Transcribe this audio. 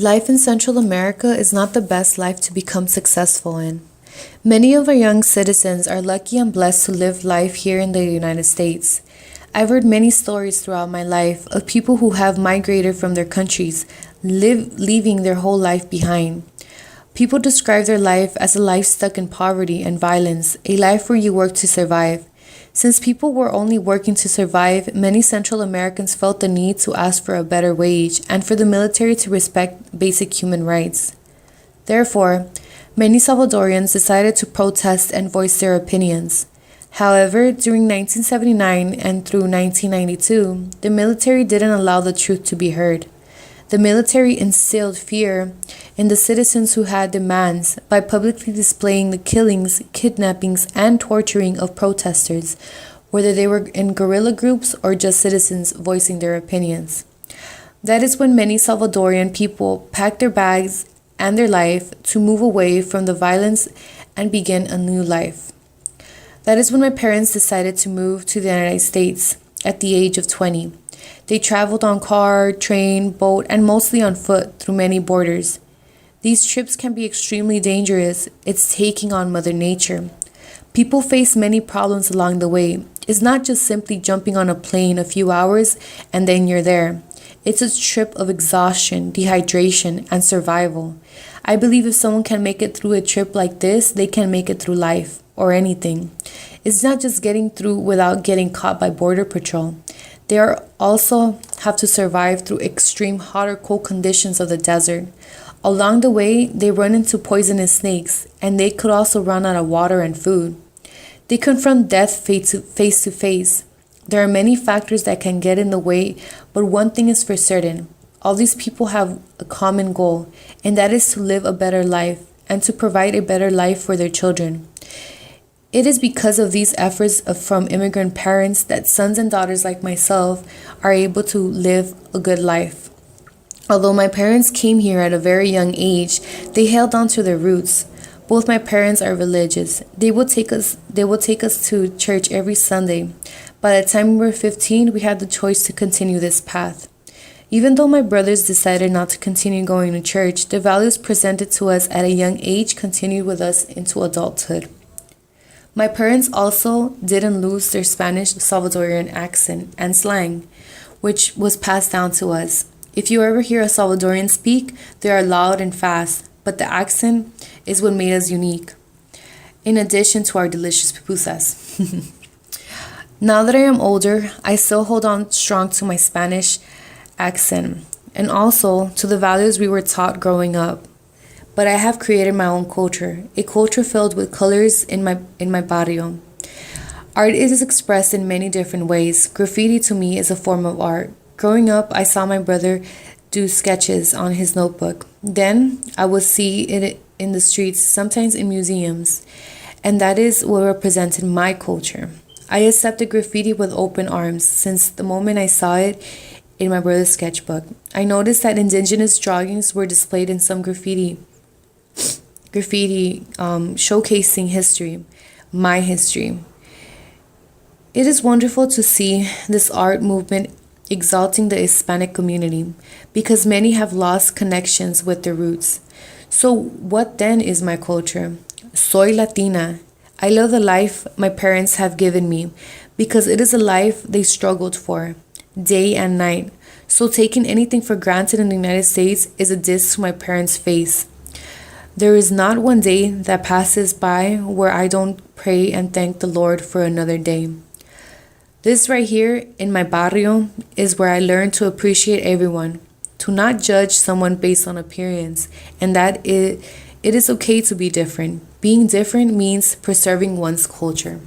Life in Central America is not the best life to become successful in. Many of our young citizens are lucky and blessed to live life here in the United States. I've heard many stories throughout my life of people who have migrated from their countries, leaving their whole life behind. People describe their life as a life stuck in poverty and violence, a life where you work to survive. Since people were only working to survive, many Central Americans felt the need to ask for a better wage and for the military to respect basic human rights. Therefore, many Salvadorians decided to protest and voice their opinions. However, during 1979 and through 1992, the military didn't allow the truth to be heard. The military instilled fear in the citizens who had demands by publicly displaying the killings, kidnappings, and torturing of protesters, whether they were in guerrilla groups or just citizens voicing their opinions. That is when many Salvadorian people packed their bags and their life to move away from the violence and begin a new life. That is when my parents decided to move to the United States at the age of 20. They traveled on car, train, boat, and mostly on foot through many borders. These trips can be extremely dangerous. It's taking on Mother Nature. People face many problems along the way. It's not just simply jumping on a plane a few hours and then you're there. It's a trip of exhaustion, dehydration, and survival. I believe if someone can make it through a trip like this, they can make it through life or anything. It's not just getting through without getting caught by Border Patrol. They also have to survive through extreme hot or cold conditions of the desert. Along the way, they run into poisonous snakes, and they could also run out of water and food. They confront death face to face. There are many factors that can get in the way, but one thing is for certain. All these people have a common goal, and that is to live a better life and to provide a better life for their children. It is because of these efforts from immigrant parents that sons and daughters like myself are able to live a good life. Although my parents came here at a very young age, they held on to their roots. Both my parents are religious. They will take us to church every Sunday. By the time we were 15, we had the choice to continue this path. Even though my brothers decided not to continue going to church, the values presented to us at a young age continued with us into adulthood. My parents also didn't lose their Spanish Salvadorian accent and slang, which was passed down to us. If you ever hear a Salvadorian speak, they are loud and fast, but the accent is what made us unique, in addition to our delicious pupusas. Now that I am older, I still hold on strong to my Spanish accent and also to the values we were taught growing up. But I have created my own culture, a culture filled with colors in my barrio. Art is expressed in many different ways. Graffiti to me is a form of art. Growing up, I saw my brother do sketches on his notebook. Then I would see it in the streets, sometimes in museums, and that is what represented my culture. I accepted graffiti with open arms since the moment I saw it in my brother's sketchbook. I noticed that indigenous drawings were displayed in some graffiti showcasing history, my history. It is wonderful to see this art movement exalting the Hispanic community because many have lost connections with their roots. So what then is my culture? Soy Latina. I love the life my parents have given me because it is a life they struggled for, day and night. So taking anything for granted in the United States is a diss to my parents' face. There is not one day that passes by where I don't pray and thank the Lord for another day. This right here in my barrio is where I learned to appreciate everyone, to not judge someone based on appearance, and that it is okay to be different. Being different means preserving one's culture.